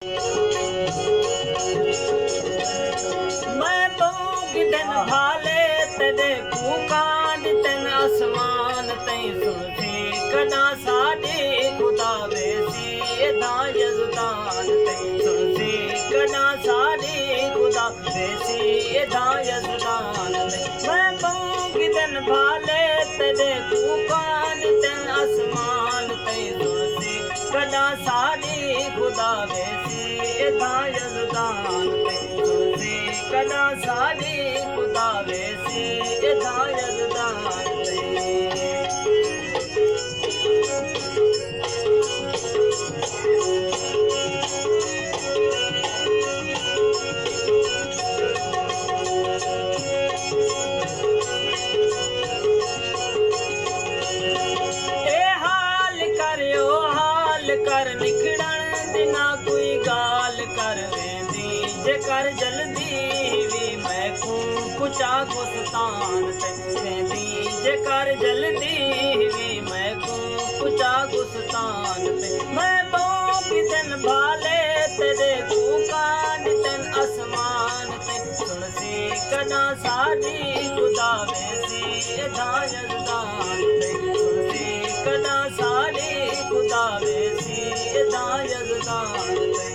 मैं दिन भाले तेरे कुकान तेन आसमान तई सुनती कदा साडे खुदा वेसी दा यज़दान तई सुनती कदा साडे खुदा वेसी दा यज़दान मैं दिन भाले तेरे कुकान तेन आसमान तई सुनती कदा साडे खुदा वेसी दा यज़दान तई सुनती कदा साडे खुदा वेसी दा यज़दान कर निकड़न दिना कोई गाल कर वेंदी जे कर जल्दी भी मैं कुचा गुस्तान ते वेंदी जे कर जल्दी भी मैं कुचा गुस्तान ते मैं दिन भाले तेरे कुकान तेन आसमान ते सुन सी कदा साडी खुदा वेसी दा यज़दान ते सुन सी कदा साडी खुदा वेसी दा यज़दान ते